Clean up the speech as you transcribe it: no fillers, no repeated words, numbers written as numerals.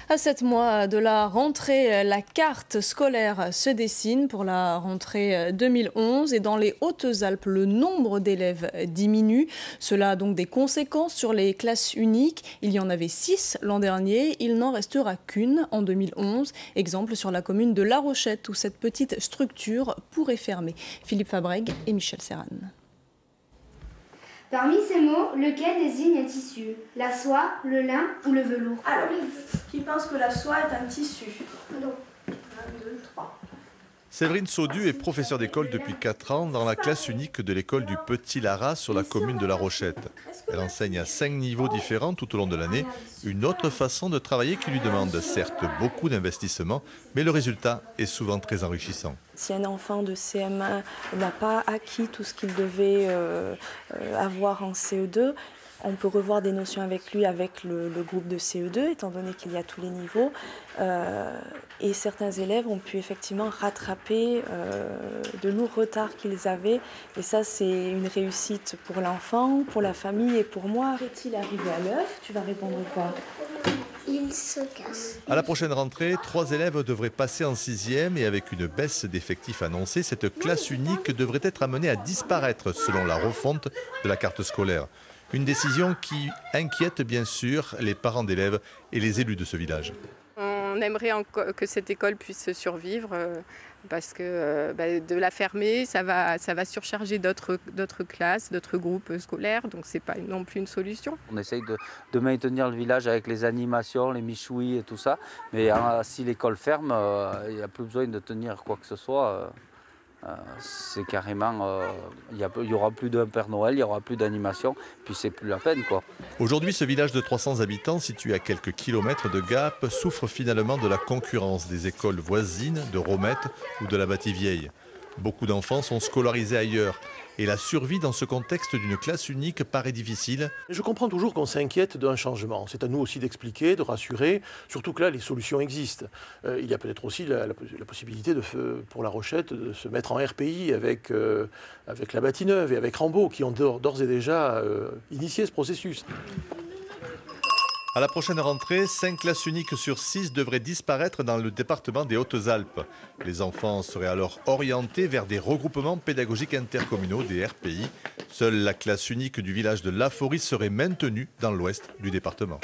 À 7 mois de la rentrée, la carte scolaire se dessine pour la rentrée 2011 et dans les Hautes-Alpes, le nombre d'élèves diminue. Cela a donc des conséquences sur les classes uniques. Il y en avait 6 l'an dernier, il n'en restera qu'une en 2011. Exemple sur la commune de La Rochette où cette petite structure pourrait fermer. Philippe Fabrègue et Michel Serran. Parmi ces mots, lequel désigne un tissu? La soie, le lin ou le velours? Alors, qui pense que la soie est un tissu? Non. 1, 2, 3. Séverine Saudu est professeure d'école depuis 4 ans dans la classe unique de l'école du Petit Lara sur la commune de La Rochette. Elle enseigne à 5 niveaux différents tout au long de l'année, une autre façon de travailler qui lui demande certes beaucoup d'investissement, mais le résultat est souvent très enrichissant. Si un enfant de CM1 n'a pas acquis tout ce qu'il devait avoir en CE2, on peut revoir des notions avec lui, avec le groupe de CE2, étant donné qu'il y a tous les niveaux. Et certains élèves ont pu effectivement rattraper de lourds retards qu'ils avaient. Et ça, c'est une réussite pour l'enfant, pour la famille et pour moi. Est-il arrivé à l'œuf? Tu vas répondre quoi? Il se casse. À la prochaine rentrée, 3 élèves devraient passer en 6e et avec une baisse d'effectifs annoncée, cette classe unique devrait être amenée à disparaître selon la refonte de la carte scolaire. Une décision qui inquiète bien sûr les parents d'élèves et les élus de ce village. On aimerait que cette école puisse survivre parce que de la fermer, ça va surcharger d'autres classes, d'autres groupes scolaires, donc ce n'est pas non plus une solution. On essaye de maintenir le village avec les animations, les michouis et tout ça, mais si l'école ferme, il n'y a plus besoin de tenir quoi que ce soit. C'est carrément, il y aura plus d'un Père Noël, il y aura plus d'animation, puis c'est plus la peine quoi. Aujourd'hui, ce village de 300 habitants, situé à quelques kilomètres de Gap, souffre finalement de la concurrence des écoles voisines de Romette ou de la Bâtie-Vieille. Beaucoup d'enfants sont scolarisés ailleurs et la survie dans ce contexte d'une classe unique paraît difficile. Je comprends toujours qu'on s'inquiète d'un changement. C'est à nous aussi d'expliquer, de rassurer, surtout que là, les solutions existent. Il y a peut-être aussi la possibilité pour La Rochette de se mettre en RPI avec la Bâtie-Neuve et avec Rambaud, qui ont d'ores et déjà initié ce processus. À la prochaine rentrée, 5 classes uniques sur 6 devraient disparaître dans le département des Hautes-Alpes. Les enfants seraient alors orientés vers des regroupements pédagogiques intercommunaux, des RPI. Seule la classe unique du village de La Forie serait maintenue dans l'ouest du département.